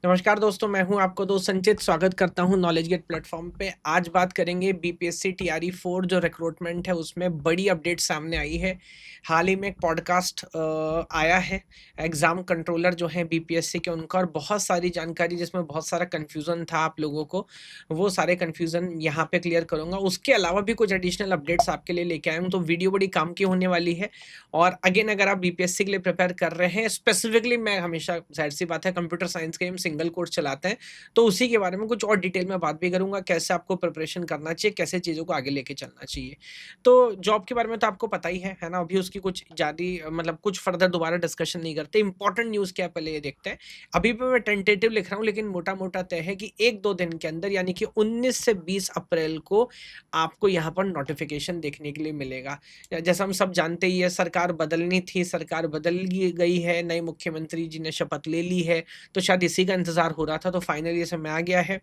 नमस्कार दोस्तों, मैं हूं आपको दोस्त संचित। स्वागत करता हूं नॉलेज गेट प्लेटफॉर्म पे। आज बात करेंगे बीपीएससी टीआरई 4 जो रिक्रूटमेंट है उसमें बड़ी अपडेट सामने आई है। हाल ही में एक पॉडकास्ट आया है एग्जाम कंट्रोलर जो है बीपीएससी के उनका, और बहुत सारी जानकारी जिसमें बहुत सारा कन्फ्यूज़न था आप लोगों को, वो सारे कन्फ्यूज़न यहाँ पे क्लियर करूँगा। उसके अलावा भी कुछ एडिशनल अपडेट्स आपके लिए लेके आया हूँ, तो वीडियो बड़ी काम की होने वाली है। और अगेन अगर आप बीपीएससी के लिए प्रिपेयर कर रहे हैं, स्पेसिफिकली मैं हमेशा ज़ाहिर-सी बात है कंप्यूटर साइंस के हम सिंगल कोर्स चलाते हैं, तो उसी के बारे में कुछ और डिटेल में बात भी करूँगा, कैसे आपको प्रिपरेशन करना चाहिए, कैसे चीज़ों को आगे लेके चलना चाहिए। तो जॉब के बारे में तो आपको पता ही है ना? अभी उसकी कुछ ज़्यादा मतलब कुछ फर्दर दोबारा डिस्कशन नहीं करते। इम्पोर्टेंट न्यूज़ क्या है पहले ये देखते हैं। अभी भी मैं टेंटेटिव लिख रहा हूँ, लेकिन मोटा-मोटा तय है कि 1-2 दिन के अंदर यानी कि 19 से 20 अप्रैल को आपको यहाँ पर नोटिफ़िकेशन देखने के लिए मिलेगा। जैसा हम सब जानते ही है, सरकार बदलनी थी, सरकार बदल गई है, नए मुख्यमंत्री जी ने शपथ ले ली है, तो शायद इसी का इंतज़ार हो रहा था, तो फाइनली ये समय आ गया है।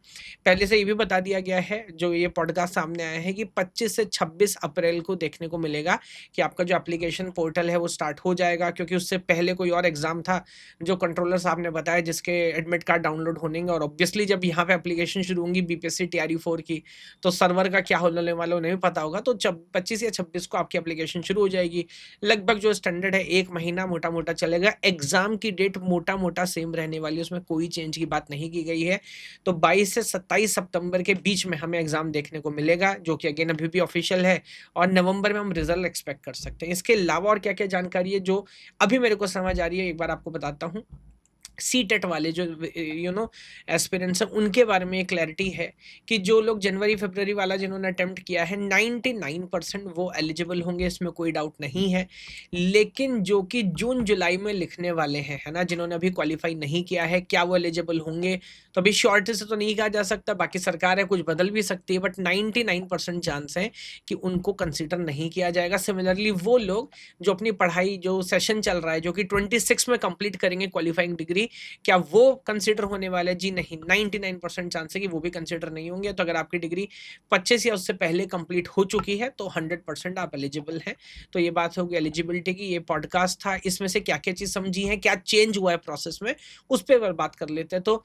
पहले से ये भी बता दिया गया है, जो ये पॉडकास्ट सामने आया है, कि 25 से 26 अप्रैल को देखने को मिलेगा कि आपका जो एप्लीकेशन पोर्टल है वो स्टार्ट हो जाएगा, क्योंकि उससे पहले कोई और एग्ज़ाम था, जो कंट्रोलर साहब ने बताया, जिसके एडमिट कार्ड डाउनलोड होनेंगे। और ऑब्वियसली जब यहाँ पे एप्लीकेशन शुरू होंगी बीपीएससी टीआरई 4 की, तो सर्वर का क्या होने वाला है उन्हें भी पता होगा। तो जब 25 या 26 को आपकी एप्लीकेशन शुरू हो जाएगी। लगभग जो स्टैंडर्ड है 1 महीना मोटा-मोटा चलेगा। एग्ज़ाम की डेट मोटा-मोटा सेम रहने वाली है, उसमें कोई चेंज की बात नहीं की गई है। तो 22 से 27 सितंबर के बीच में हमें एग्ज़ाम देखने को मिलेगा, जो कि अगेन अभी भी ऑफ़िशियल है, और नवंबर में हम रिज़ल्ट एक्सपेक्ट कर सकते हैं। इसके अलावा और क्या-क्या जानकारी है जो अभी मेरे को समझ आ रही है, एक बार आपको बताता हूँ। सीटेट वाले जो एस्पिरेंट्स हैं, उनके बारे में क्लैरिटी है कि जो लोग जनवरी-फ़रवरी वाला जिन्होंने अटेम्प्ट किया है, 99% वो एलिजिबल होंगे, इसमें कोई डाउट नहीं है। लेकिन जो कि जून-जुलाई में लिखने वाले हैं, है ना? जिन्होंने अभी क्वालीफाई नहीं किया है, क्या वो एलिजिबल होंगे? तो अभी श्योरिटी से तो नहीं कहा जा सकता, बाकी सरकार है, कुछ बदल भी सकती है, बट 99% चांस है कि उनको कंसिडर नहीं किया जाएगा। सिमिलरली वो लोग जो अपनी पढ़ाई, जो सेशन चल रहा है, जो कि 26 में कंप्लीट करेंगे क्वालीफाइंग डिग्री, क्या वो कंसिडर होने वाला है? जी नहीं, 99% चांस है कि वो भी कंसिडर नहीं होंगे। तो अगर आपकी डिग्री 25 या उससे पहले कंप्लीट हो चुकी है, तो 100% आप एलिजिबल हैं। तो ये बात होगी एलिजिबिलिटी की। ये पॉडकास्ट था, इसमें से क्या-क्या चीज़ समझी है, क्या चेंज हुआ है प्रोसेस में, उस पे ब बात कर लेते हैं। तो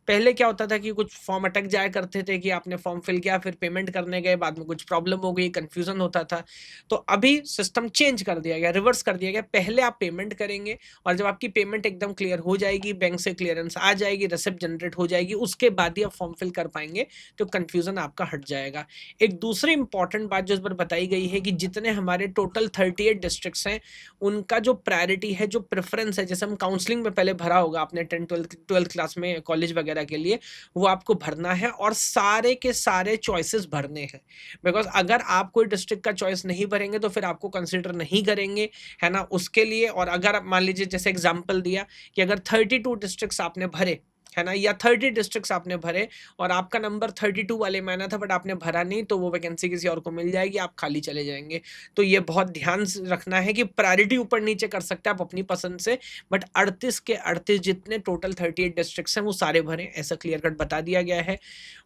पहले क्या होता था कि कुछ फॉर्म अटक जाया करते थे, कि आपने फॉर्म फिल किया, फिर पेमेंट करने गए, बाद में कुछ प्रॉब्लम हो गई, कन्फ्यूज़न होता था। तो अभी सिस्टम चेंज कर दिया गया, रिवर्स कर दिया गया। पहले आप पेमेंट करेंगे, और जब आपकी पेमेंट एकदम क्लियर हो जाएगी, बैंक से क्लियरेंस आ जाएगी, रिसिप्ट जनरेट हो जाएगी, उसके बाद ही आप फॉर्म फिल कर पाएँगे, तो कन्फ्यूज़न आपका हट जाएगा। एक दूसरी इम्पोर्टेंट बात जो इस बार बताई गई है, कि जितने हमारे टोटल 38 डिस्ट्रिक्ट्स हैं, उनका जो प्रायोरिटी है, जो प्रेफ़रेंस है, जैसे हम काउंसलिंग में पहले भरा होगा आपने 10th-12th क्लास में कॉलेज वगैरह के लिए, वो आपको भरना है, और सारे के सारे चॉइसेस भरने हैं। बिकॉज़ अगर आप कोई डिस्ट्रिक्ट का चॉइस नहीं भरेंगे, तो फिर आपको कंसिडर नहीं करेंगे, है ना? उसके लिए, और अगर आप मान लीजिए, जैसे एग्ज़ाम्पल दिया कि अगर 32 डिस्ट्रिक्ट्स आपने भरे, है ना? या 30 डिस्ट्रिक्ट्स आपने भरे, और आपका नंबर 32 वाले में आना था, बट आपने भरा नहीं, तो वो वैकेंसी किसी और को मिल जाएगी, आप खाली चले जाएँगे। तो ये बहुत ध्यान से रखना है कि प्रायोरिटी ऊपर-नीचे कर सकते हैं आप अपनी पसंद से, बट 38 के 38 जितने टोटल 38 डिस्ट्रिक्ट्स हैं, वो सारे भरें, ऐसा क्लियर कट बता दिया गया है।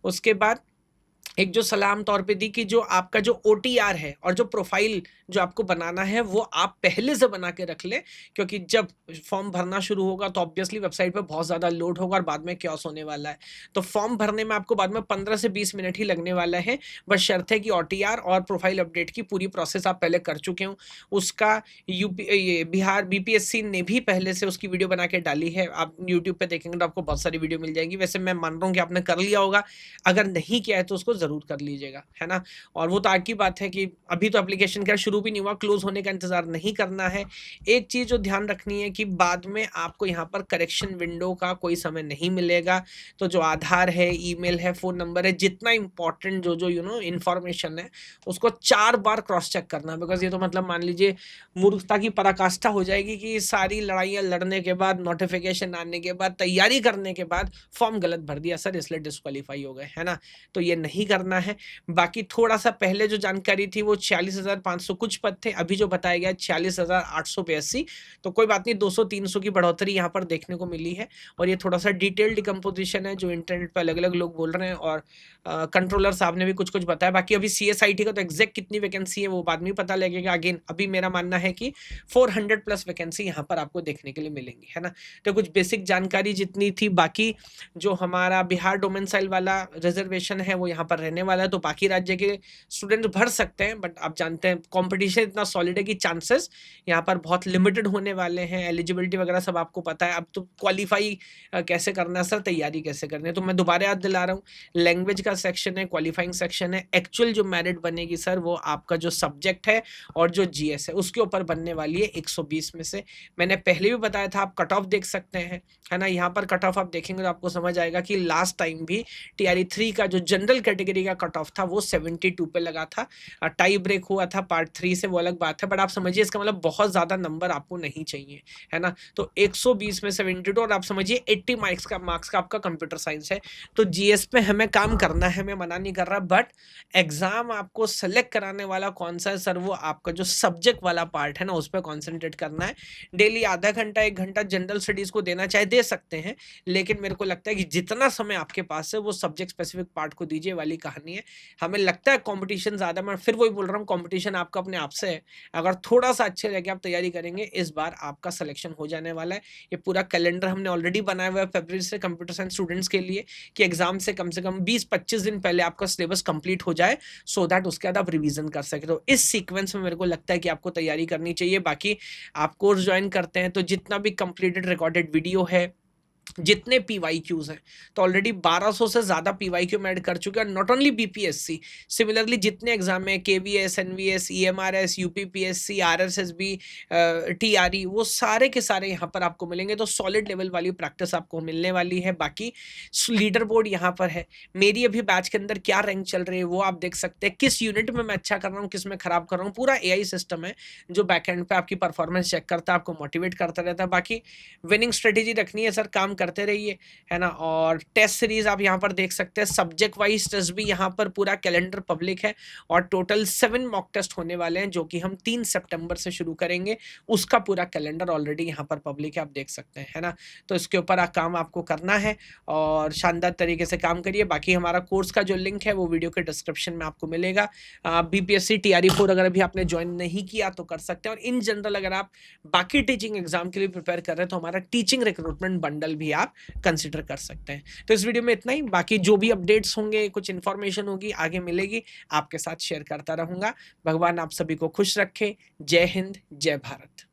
उसके बाद एक जो सलाह आम तौर पे दी, कि जो आपका जो ओटीआर है, और जो प्रोफ़ाइल जो आपको बनाना है, वो आप पहले से बना के रख लें, क्योंकि जब फ़ॉर्म भरना शुरू होगा, तो ऑब्वियसली वेबसाइट पे बहुत ज़्यादा लोड होगा, और बाद में chaos होने वाला है। तो फ़ॉर्म भरने में आपको बाद में 15 से 20 मिनट ही लगने वाला है, बशर्ते है कि ओटीआर और प्रोफ़ाइल अपडेट की पूरी प्रोसेस आप पहले कर चुके हों। उसका ये बिहार बीपीएससी ने भी पहले से उसकी वीडियो बना के डाली है। आप यूट्यूब पे देखेंगे तो आपको बहुत सारी वीडियो मिल जाएगी। वैसे मैं मान रहा हूँ कि आपने कर लिया होगा, अगर नहीं किया है तो उसको ज़रूर कर लीजिएगा, है ना? और वो तो आगे की बात है, कि अभी तो एप्लीकेशन क्या शुरू भी नहीं हुआ, क्लोज़ होने का इंतज़ार नहीं करना है। एक चीज़ जो ध्यान रखनी है, कि बाद में आपको यहाँ पर करेक्शन विंडो का कोई समय नहीं मिलेगा। तो जो आधार है, ईमेल है, फ़ोन नंबर है, जितना इम्पोर्टेंट जो इन्फॉर्मेशन है, उसको 4 बार क्रॉस चेक करना है। बिकॉज़ ये तो मतलब मान लीजिए मूर्खता की पराकाष्ठा हो जाएगी, कि सारी लड़ाइयाँ लड़ने के बाद, नोटिफ़िकेशन आने के बाद, तैयारी करने के बाद, फॉर्म गलत भर दिया सर, इसलिए डिस्क्वालीफाई हो गए, है ना? तो ये नहीं करना है। बाकी थोड़ा-सा पहले जो जानकारी थी वो 46,500 कुछ पद थे, अभी जो बताया गया है 46,882, तो कोई बात नहीं, 200-300 की बढ़ोतरी यहाँ पर देखने को मिली है। और ये थोड़ा-सा डिटेल्ड डिकम्पोज़िशन है जो इंटरनेट पे अलग-अलग लोग बोल रहे हैं, और कंट्रोलर साहब ने भी कुछ-कुछ बताया। बाकी अभी सीएसआईटी का तो एग्ज़ैक्ट कितनी वैकेंसी है वो बाद में पता लगेगा। अगेन अभी मेरा मानना है कि 400 प्लस वैकेंसी यहाँ पर आपको देखने के लिए मिलेंगी, है ना? तो कुछ बेसिक जानकारी जितनी थी, बाकी जो हमारा बिहार डोमिसाइल वाला रिज़र्वेशन है वो यहाँ पर रहने वाला है, तो बाकी राज्य के स्टूडेंट भर सकते हैं, बट आप जानते हैं कॉम्पिटिशन इतना सॉलिड है कि चांसेस यहाँ पर बहुत लिमिटेड होने वाले हैं। एलिजिबिलिटी वगैरह सब आपको पता है, अब तो क्वालीफाई कैसे करना है सर, तैयारी कैसे करनी है, तो मैं दोबारा याद दिला रहा हूँ। लैंग्वेज का सेक्शन है, क्वालीफाइंग सेक्शन है, एक्चुअल जो मेरिट बनेगी सर वो आपका जो सब्जेक्ट है और जो जीएस है उसके ऊपर बनने वाली है 120 में से। मैंने पहले भी बताया था, आप कट ऑफ देख सकते हैं, है ना? यहाँ पर कट ऑफ आप देखेंगे तो आपको समझ आएगा कि लास्ट टाइम भी टीआरई 3 का जो जनरल कैटेगरी का कट ऑफ था वो 72 पे लगा था। टाई ब्रेक हुआ था पार्ट 3 से, वो अलग बात है, बट आप समझिए इसका मतलब बहुत ज़्यादा नंबर आपको नहीं चाहिए, है ना? तो 120 में 72, और आप समझिए 80 मार्क्स का आपका कंप्यूटर साइंस है। तो जीएस पे हमें काम करना है, मैं मना नहीं कर रहा, बट एग्जाम आपको सेलेक्ट कराने वाला कौन सा है सर, वो आपका जो सब्जेक्ट वाला पार्ट है ना उस पर कॉन्सेंट्रेट करना है। डेली आधा घंटा 1 घंटा जनरल स्टडीज को देना चाहे दे सकते हैं, लेकिन मेरे को लगता है कि जितना समय आपके पास है वो सब्जेक्ट स्पेसिफिक पार्ट को दीजिए वाली कहानी है। हमें लगता है कंपटीशन ज़्यादा, मैं फिर वही बोल रहा हूँ, कंपटीशन आपका अपने आप से है। अगर थोड़ा सा अच्छे रह के आप तैयारी करेंगे, इस बार आपका सिलेक्शन हो जाने वाला है। ये पूरा कैलेंडर हमने ऑलरेडी बनाया हुआ है फरवरी से कंप्यूटर साइंस स्टूडेंट्स के लिए, कि एग्जाम से कम 20-25 दिन पहले आपका सिलेबस कंप्लीट हो जाए, सो दैट उसके बाद आप रिवीजन कर सके। तो इस सीक्वेंस में मेरे को लगता है कि आपको तैयारी करनी चाहिए। बाकी आप कोर्स ज्वाइन करते हैं तो जितना भी कंप्लीटेड रिकॉर्डेड वीडियो है, जितने पीवाईक्यूज हैं, तो ऑलरेडी 1200 से ज्यादा पीवाईक्यू में ऐड कर चुके हैं, नॉट ओनली बीपीएससी, सिमिलरली जितने एग्जाम में KVS, NVS, EMRS, UPPSC, RSSB, TRE, वो सारे के सारे यहाँ पर आपको मिलेंगे। तो सॉलिड लेवल वाली प्रैक्टिस आपको मिलने वाली है। बाकी लीडर बोर्ड यहाँ पर है, मेरी अभी बैच के अंदर क्या रैंक चल रही है वो आप देख सकते हैं, किस यूनिट में मैं अच्छा कर रहा हूँ, किस में खराब कर रहा हूँ। पूरा एआई सिस्टम है जो बैकएंड पे आपकी परफॉर्मेंस चेक करता है, आपको मोटिवेट करता रहता है। बाकी विनिंग स्ट्रेटेजी रखनी है सर, काम करते रहिए, है ना? और टेस्ट सीरीज आप यहाँ पर देख सकते हैं, सब्जेक्ट वाइज टेस्ट भी यहाँ पर पूरा कैलेंडर पब्लिक है, और टोटल 7 मॉक टेस्ट होने वाले हैं जो कि हम 3 सितंबर से शुरू करेंगे। उसका पूरा कैलेंडर ऑलरेडी यहाँ पर पब्लिक है, आप देख सकते हैं, है ना? तो इसके ऊपर काम आपको करना है और शानदार तरीके से काम करिए। बाकी हमारा कोर्स का जो लिंक है वो वीडियो के डिस्क्रिप्शन में आपको मिलेगा। बीपीएससी टीआरई 4 अगर अभी आपने ज्वाइन नहीं किया तो कर सकते हैं, और इन जनरल अगर आप बाकी टीचिंग एग्जाम के लिए प्रिपेयर कर रहे हैं तो हमारा टीचिंग रिक्रूटमेंट बंडल भी आप कंसिडर कर सकते हैं। तो इस वीडियो में इतना ही, बाकी जो भी अपडेट्स होंगे, कुछ इन्फॉर्मेशन होगी आगे मिलेगी, आपके साथ शेयर करता रहूंगा। भगवान आप सभी को खुश रखे। जय हिंद, जय भारत।